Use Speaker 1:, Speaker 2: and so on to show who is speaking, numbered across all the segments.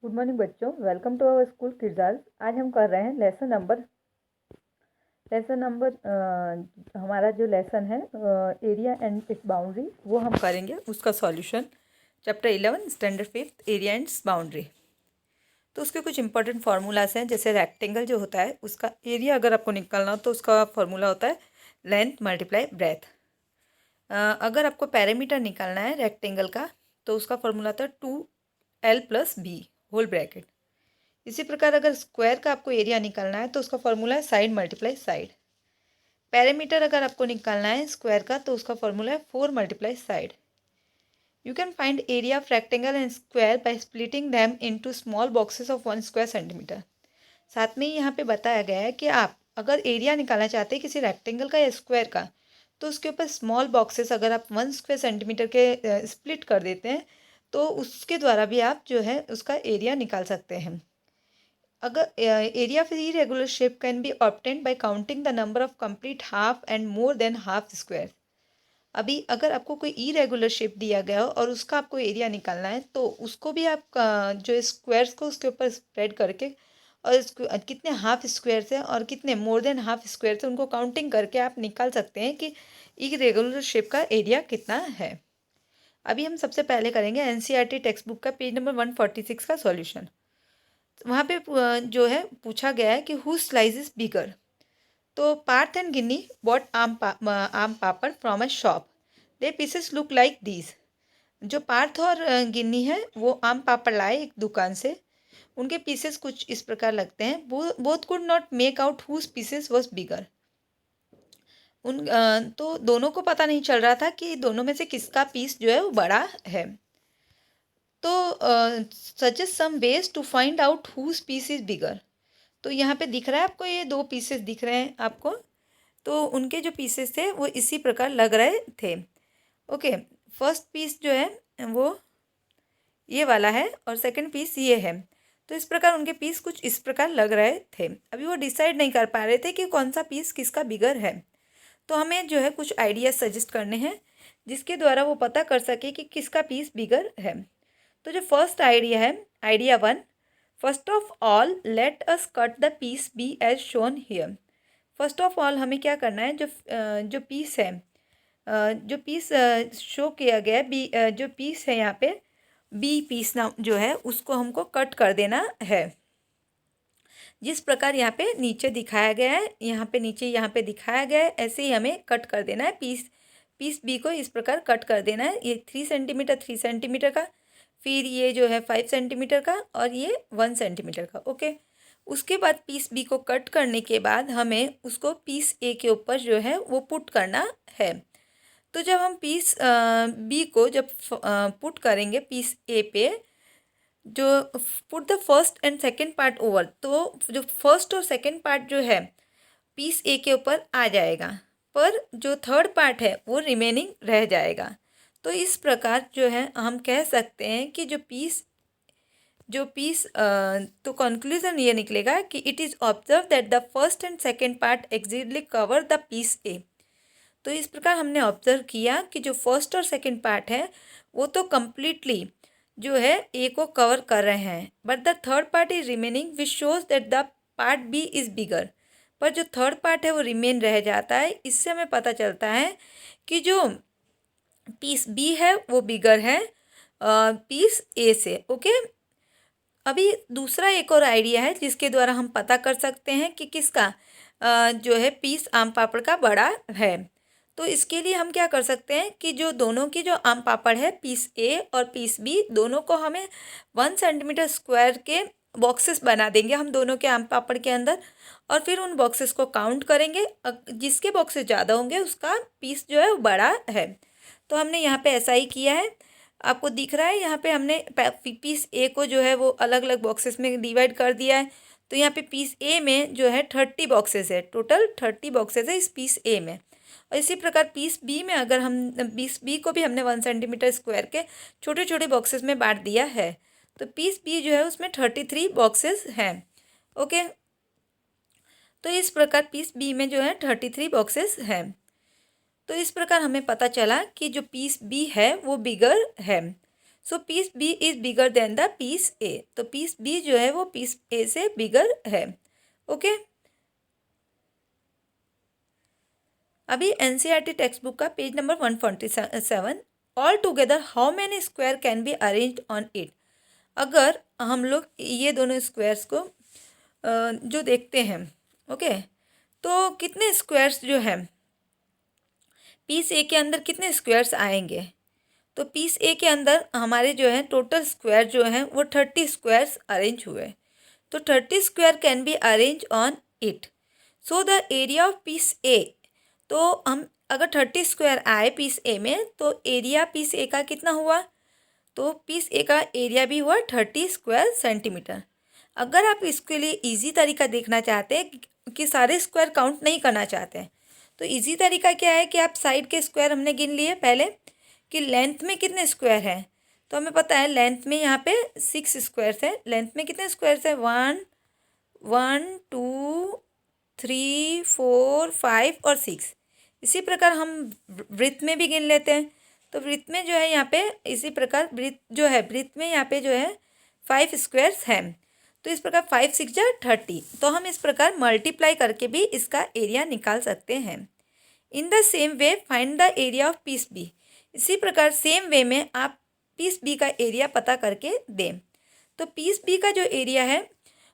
Speaker 1: Good morning बच्चों, welcome to our school किरदार। आज हम कर रहे हैं लेसन नंबर हमारा जो लेसन है एरिया एंड इट्स बाउंड्री, वो हम करेंगे उसका solution. Chapter 11 standard 5 area and boundary. तो उसके कुछ इंपॉर्टेंट फार्मूलाज हैं। जैसे रेक्टेंगल जो होता है उसका एरिया अगर आपको निकालना हो तो उसका फार्मूला होता है लेंथ मल्टीप्लाई ब्रेथ। अगर आपको पैरामीटर निकालना है रेक्टेंगल का तो उसका फार्मूला होता है 2l+b होल ब्रैकेट। इसी प्रकार अगर स्क्वायर का आपको एरिया निकालना है तो उसका फॉर्मूला है साइड मल्टीप्लाई साइड। पैरामीटर अगर आपको निकालना है स्क्वायर का तो उसका फॉर्मूला है 4 multiply side. You can find area of rectangle and square by splitting them into small boxes of 1 square centimetre. साथ में यहाँ पे बताया गया है कि आप अगर एरिया निकालना चाहते हैं किसी रेक्टेंगल का या स्क्वायर का तो उसके ऊपर स्मॉल बॉक्सेस अगर आप 1 स्क्वायर सेंटीमीटर के स्प्लिट कर देते हैं तो उसके द्वारा भी आप जो है उसका एरिया निकाल सकते हैं। अगर area of irregular shape can be obtained by counting the number of complete half and more than half square। अभी अगर आपको कोई irregular शेप दिया गया हो और उसका आपको एरिया निकालना है तो उसको भी आप जो स्क्वायर्स को उसके ऊपर स्प्रेड करके और कितने हाफ स्क्वायर से और कितने मोर देन हाफ स्क्वायर से उनको काउंटिंग करके आप निकाल सकते हैं कि irregular शेप का एरिया कितना है। अभी हम सबसे पहले करेंगे एनसीईआरटी टेक्स्ट बुक का पेज नंबर 146 का सॉल्यूशन। वहाँ पे जो है पूछा गया है कि हु स्लाइस इज बिगर। तो Partha and Ginni bought aam papad from a shop. The pieces look like these. जो पार्थ और गिन्नी है वो आम पापड़ लाए एक दुकान से। उनके पीसेस कुछ इस प्रकार लगते हैं। Both could not make out whose pieces was bigger. तो दोनों को पता नहीं चल रहा था कि दोनों में से किसका पीस जो है वो बड़ा है। तो suggest some ways to find out whose piece is bigger. तो यहाँ पे दिख रहा है आपको, ये 2 पीसेस दिख रहे हैं आपको। तो उनके जो पीसेस थे वो इसी प्रकार लग रहे थे। ओके, फर्स्ट पीस जो है वो ये वाला है और सेकंड पीस ये है। तो इस प्रकार उनके पीस कुछ इस प्रकार लग रहे थे। अभी वो डिसाइड नहीं कर पा रहे थे कि कौन सा पीस किसका बिगर है। तो हमें जो है कुछ आइडिया सजेस्ट करने हैं जिसके द्वारा वो पता कर सके कि किसका पीस बिगर है। तो जो फर्स्ट आइडिया है, idea 1, first of all let us cut the piece B as shown here. First of all हमें क्या करना है, जो पीस है, जो पीस शो किया गया है, बी जो पीस है यहाँ पे बी पीस ना जो है उसको हमको कट कर देना है। जिस प्रकार यहाँ पे नीचे दिखाया गया है, यहाँ पे नीचे यहाँ पे दिखाया गया है, ऐसे ही हमें कट कर देना है पीस बी को। इस प्रकार कट कर देना है। ये 3 सेंटीमीटर 3 सेंटीमीटर का, फिर ये जो है 5 सेंटीमीटर का और ये 1 सेंटीमीटर का। ओके, उसके बाद पीस बी को कट करने के बाद हमें उसको पीस ए के ऊपर जो है वो पुट करना है। तो जब हम पीस बी को जब पुट करेंगे पीस ए पे, जो put the first and second part over, तो जो फर्स्ट और सेकेंड पार्ट जो है पीस ए के ऊपर आ जाएगा, पर जो थर्ड पार्ट है वो रिमेनिंग रह जाएगा। तो इस प्रकार जो है हम कह सकते हैं कि जो पीस तो कंक्लूजन ये निकलेगा कि it is observe that the first and second part exactly cover the piece A. तो इस प्रकार हमने ऑब्जर्व किया कि जो फर्स्ट और सेकेंड पार्ट है वो तो कम्प्लीटली जो है ए को कवर कर रहे हैं, but the third part is remaining which shows that the part B is bigger. पर जो थर्ड पार्ट है वो रिमेन रह जाता है। इससे हमें पता चलता है कि जो पीस बी है वो बिगर है पीस ए से। ओके, अभी दूसरा एक और आइडिया है जिसके द्वारा हम पता कर सकते हैं कि किसका जो है पीस आम पापड़ का बड़ा है। तो इसके लिए हम क्या कर सकते हैं कि जो दोनों की जो आम पापड़ है पीस ए और पीस बी, दोनों को हमें 1 सेंटीमीटर स्क्वायर के बॉक्सेस बना देंगे हम दोनों के आम पापड़ के अंदर, और फिर उन बॉक्सेस को काउंट करेंगे। जिसके बॉक्सेस ज़्यादा होंगे उसका पीस जो है वो बड़ा है। तो हमने यहाँ पे ऐसा ही किया है। आपको दिख रहा है यहाँ पे हमने पीस ए को जो है वो अलग अलग बॉक्सेस में डिवाइड कर दिया है। तो यहाँ पे पीस ए में जो है 30 बॉक्सेस है, टोटल 30 बॉक्सेस है इस पीस ए में। और इसी प्रकार पीस बी में अगर हम पीस बी को भी हमने 1 सेंटीमीटर स्क्वायर के छोटे छोटे बॉक्सेस में बांट दिया है, तो पीस बी जो है उसमें 33 बॉक्सेस हैं। ओके, तो इस प्रकार पीस बी में जो है 33 बॉक्सेस हैं। तो इस प्रकार हमें पता चला कि जो पीस बी है वो बिगर है। So piece B is bigger than the piece A. तो पीस बी जो है वो पीस ए से बिगर है। ओके, अभी एनसीईआरटी टेक्स्ट बुक का page number 147, all together how many square can be arranged on it. अगर हम लोग ये दोनों स्क्वायर्स को जो देखते हैं, ओके, तो कितने स्क्वायर्स जो है पीस ए के अंदर कितने स्क्वायर्स आएंगे। तो पीस ए के अंदर हमारे जो है टोटल स्क्वायर जो है वो 30 स्क्वायर्स अरेंज हुए। तो 30 square can be arrange on it. So the area of piece A, तो हम अगर 30 स्क्वायर आए पीस ए में तो एरिया पीस ए का कितना हुआ। तो पीस ए का एरिया भी हुआ 30 स्क्वायर सेंटीमीटर। अगर आप इसके लिए इजी तरीका देखना चाहते हैं कि सारे स्क्वायर काउंट नहीं करना चाहते हैं, तो इजी तरीका क्या है कि आप साइड के स्क्वायर हमने गिन लिए पहले कि लेंथ में कितने स्क्वायर हैं। तो हमें पता है लेंथ में यहाँ पे 6 स्क्वायर्स है। लेंथ में कितने स्क्वायर्स है, 1 1 2 3 4 5 और 6। इसी प्रकार हम वृत्त में भी गिन लेते हैं। तो वृत्त में जो है यहाँ पे इसी प्रकार वृत्त जो है वृत्त में यहाँ पे जो है 5 स्क्वायर्स हैं। तो इस प्रकार 5 6 जा 30। तो हम इस प्रकार मल्टीप्लाई करके भी इसका एरिया निकाल सकते हैं। In the same way find the area of piece B. इसी प्रकार सेम वे में आप पीस बी का एरिया पता करके दें। तो पीस बी का जो एरिया है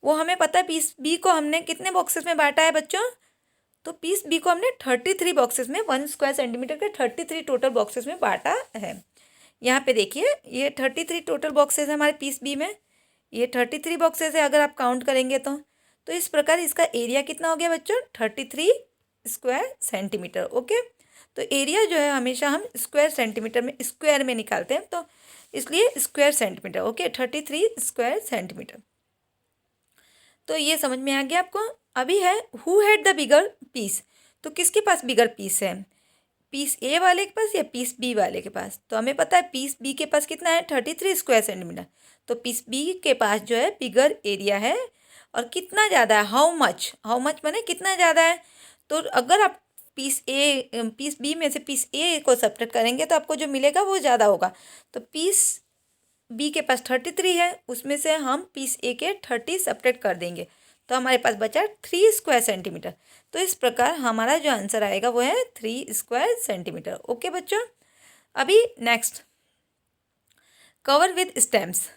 Speaker 1: वो हमें पता है। पीस बी को हमने कितने बॉक्सेस में बांटा है बच्चों। तो पीस बी को हमने 33 बॉक्सेस में 1 स्क्वायर सेंटीमीटर के 33 टोटल बॉक्सेस में बांटा है। यहाँ पे देखिए ये 33 टोटल बॉक्सेस है हमारे पीस बी में। ये 33 बॉक्सेस है अगर आप काउंट करेंगे तो इस प्रकार इसका एरिया कितना हो गया बच्चों, 33 स्क्वायर सेंटीमीटर। ओके, तो एरिया जो है हमेशा हम स्क्वायर में निकालते हैं, तो इसलिए square centimetre. Okay, 33 square centimetre. तो ये समझ में आ गया आपको। अभी है who had the bigger piece. तो किसके पास बिगर पीस है, पीस ए वाले के पास या पीस बी वाले के पास। तो हमें पता है पीस बी के पास कितना है, 33 स्क्वायर सेंटीमीटर। तो पीस बी के पास जो है बिगर एरिया है। और कितना ज़्यादा है, हाउ मच माने कितना ज़्यादा है। तो अगर आप पीस बी में से पीस ए को सब्ट्रैक्ट करेंगे तो आपको जो मिलेगा वो ज़्यादा होगा। तो पीस बी के पास 33 है, उसमें से हम पीस ए के 30 सब्ट्रैक्ट कर देंगे तो हमारे पास बचा 3 स्क्वायर सेंटीमीटर। तो इस प्रकार हमारा जो आंसर आएगा वो है 3 स्क्वायर सेंटीमीटर। ओके बच्चों, अभी next cover with stamps.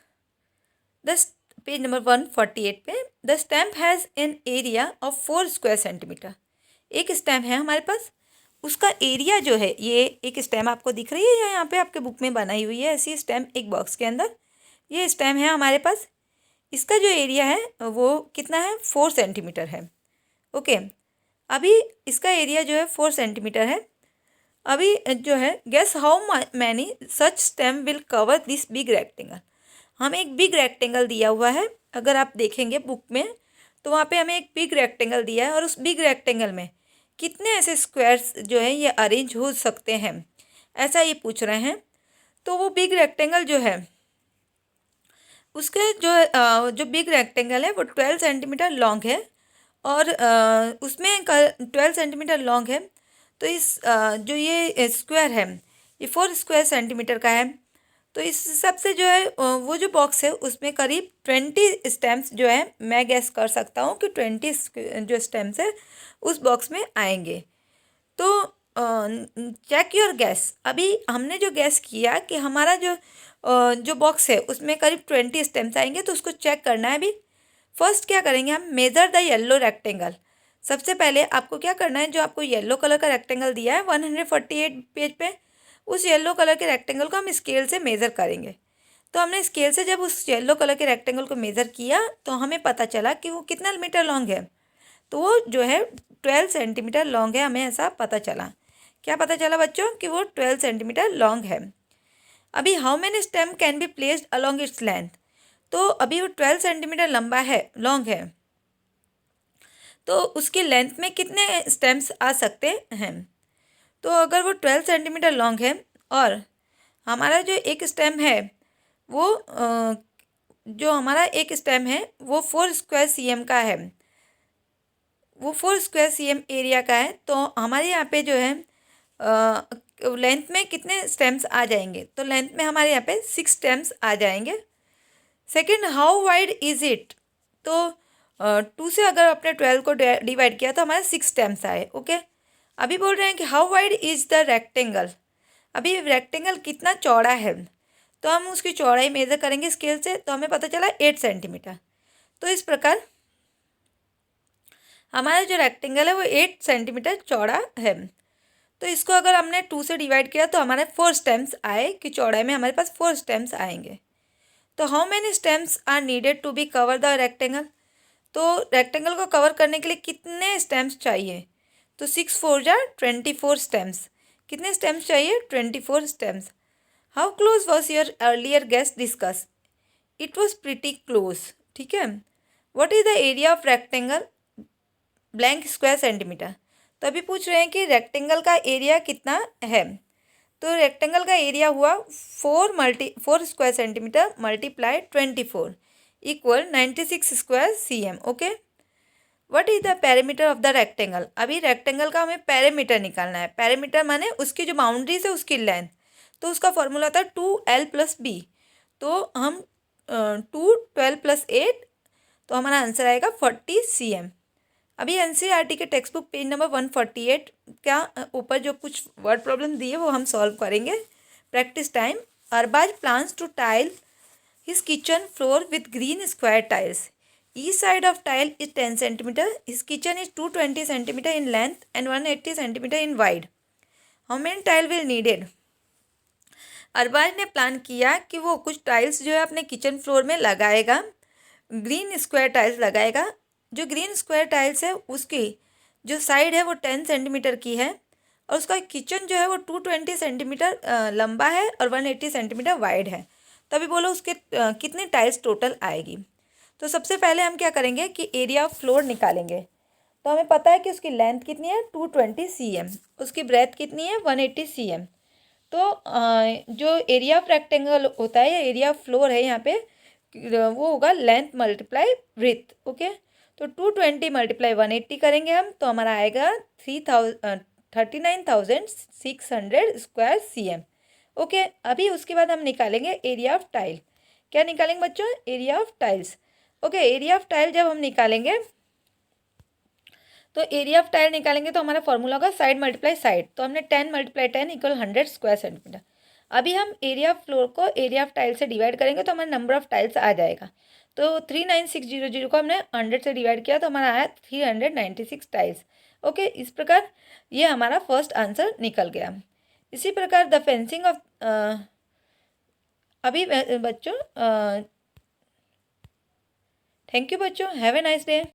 Speaker 1: Page number 148 पे the stamp has an area of 4 square centimetre. एक स्टैम्प है हमारे पास, उसका एरिया जो है, ये एक स्टैम्प आपको दिख रही है या यहाँ पे आपके बुक में बनाई हुई है ऐसी स्टैम्प एक बॉक्स के अंदर। ये स्टैम्प है हमारे पास, इसका जो एरिया है वो कितना है, 4 सेंटीमीटर है। ओके, अभी इसका एरिया जो है 4 सेंटीमीटर है। अभी जो है guess how many such stamp will cover this big rectangle. हमें एक बिग रेक्टेंगल दिया हुआ है, अगर आप देखेंगे बुक में तो वहाँ पे हमें एक बिग रेक्टेंगल दिया है और उस बिग रेक्टेंगल में कितने ऐसे स्क्वायर्स जो है ये अरेंज हो सकते हैं, ऐसा ये पूछ रहे हैं। तो वो बिग रेक्टेंगल जो है उसके जो बिग रेक्टेंगल है वो 12 सेंटीमीटर लॉन्ग है और उसमें 12 सेंटीमीटर लॉन्ग है। तो इस जो ये स्क्वायर है ये 4 स्क्वायर सेंटीमीटर का है। तो इस हिसाब से जो है वो जो बॉक्स है उसमें करीब 20 स्टैम्प्स जो है मैं गैस कर सकता हूँ कि 20 जो स्टैम्प्स है उस बॉक्स में आएंगे। तो चेक योर गैस। अभी हमने जो गैस किया कि हमारा जो बॉक्स है उसमें करीब 20 स्टैम्प्स आएंगे, तो उसको चेक करना है। अभी फर्स्ट क्या करेंगे हम, मेज़र द येलो रेक्टेंगल। सबसे पहले आपको क्या करना है, जो आपको येलो कलर का रेक्टेंगल दिया है 148 पेज पे, उस येलो कलर के रेक्टेंगल को हम स्केल से मेज़र करेंगे। तो हमने स्केल से जब उस येलो कलर के रेक्टेंगल को मेज़र किया तो हमें पता चला कि वो कितना मीटर लॉन्ग है। तो वो जो है 12 सेंटीमीटर लॉन्ग है, हमें ऐसा पता चला। क्या पता चला बच्चों, कि वो 12 सेंटीमीटर लॉन्ग है। अभी how many stem can be placed along its length. तो अभी वो 12 सेंटीमीटर लंबा है, लॉन्ग है, तो उसकी लेंथ में कितने स्टेम्स आ सकते हैं। तो अगर वो 12 सेंटीमीटर लॉन्ग है और हमारा जो एक स्टेम है वो जो हमारा एक स्टेम है वो 4 स्क्वायर cm का है, वो 4 स्क्वायर cm एरिया का है। तो हमारे यहाँ पे जो है लेंथ में कितने स्टेम्स आ जाएंगे, तो लेंथ में हमारे यहाँ पे 6 स्टेम्स आ जाएंगे। Second, how wide is it, तो 2 से अगर आपने 12 को डिवाइड किया तो हमारे 6 स्टेम्स आए। ओके, अभी बोल रहे हैं कि how wide is the rectangle, अभी रेक्टेंगल कितना चौड़ा है, तो हम उसकी चौड़ाई मेज़र करेंगे स्केल से, तो हमें पता चला 8 सेंटीमीटर। तो इस प्रकार हमारा जो रेक्टेंगल है वो 8 सेंटीमीटर चौड़ा है। तो इसको अगर हमने 2 से डिवाइड किया तो हमारे 4 स्टेम्स आए, कि चौड़ाई में हमारे पास 4 स्टेम्स आएंगे। तो how many stamps are needed to be cover the rectangle, तो रेक्टेंगल को कवर करने के लिए कितने स्टेम्स चाहिए, तो 6 4 जा 24 स्टेम्स। कितने स्टेम्स चाहिए, 24 stamps. How close was your earlier guess discuss, it was pretty close. ठीक है, what is the area of rectangle blank square centimetre, तो अभी पूछ रहे हैं कि रेक्टेंगल का एरिया कितना है, तो रेक्टेंगल का एरिया हुआ 4 square centimetre multiply 24 equal 96 square cm। Okay, what is the perimeter of the rectangle, अभी रेक्टेंगल का हमें पेरीमीटर निकालना है। पेरीमीटर माने उसकी जो बाउंड्रीज है उसकी लेंथ, तो उसका फॉर्मूला था 2l+b, तो हम 2 12+8, तो हमारा आंसर आएगा 40 cm। अभी एनसीईआरटी के टेक्स्ट बुक पेज नंबर 148 का ऊपर जो कुछ वर्ड प्रॉब्लम दी है वो हम सॉल्व करेंगे। Practice time. Arbaz plans to tile his kitchen floor with green square tiles, each side of tile is 10 centimetre, his kitchen is 220 centimetre in length and 180 centimetre in wide, how many tile will needed. Arbaz ने plan किया कि वो कुछ tiles जो है अपने kitchen floor में लगाएगा, ग्रीन स्क्वायर टाइल्स लगाएगा। जो ग्रीन स्क्वायर टाइल्स है उसकी जो साइड है वो 10 सेंटीमीटर की है, और उसका किचन जो है वो 220 सेंटीमीटर लंबा है और 180 सेंटीमीटर वाइड है। तो अभी बोलो उसके कितनी टाइल्स टोटल आएगी। तो सबसे पहले हम क्या करेंगे कि एरिया ऑफ फ्लोर निकालेंगे। तो हमें पता है कि उसकी लेंथ कितनी है 220 cm, उसकी ब्रेथ कितनी है 180 cm। तो जो एरिया ऑफ रेक्टेंगल होता है या एरिया ऑफ फ्लोर है यहाँ पे, वो होगा लेंथ मल्टीप्लाई ब्रेथ। ओके, तो 220 मल्टीप्लाई 180 करेंगे हम, तो हमारा आएगा 39,600 स्क्वायर cm। ओके, अभी उसके बाद हम निकालेंगे एरिया ऑफ टाइल। क्या निकालेंगे बच्चों, area of tiles. Okay, area of tile जब हम निकालेंगे तो एरिया ऑफ टाइल निकालेंगे तो हमारा फॉर्मूला होगा साइड मल्टीप्लाई साइड, तो हमने 10 × 10 इक्वल 100 स्क्वायर सेंटीमीटर। अभी हम एरिया ऑफ फ्लोर को एरिया ऑफ टाइल से डिवाइड करेंगे तो हमारा नंबर ऑफ टाइल्स आ जाएगा। तो 39600 को हमने 100 से डिवाइड किया तो हमारा आया 396 टाइल्स। ओके, इस प्रकार ये हमारा फर्स्ट आंसर निकल गया। इसी प्रकार द फेंसिंग ऑफ अभी बच्चों थैंक यू बच्चों, हैव ए नाइस डे।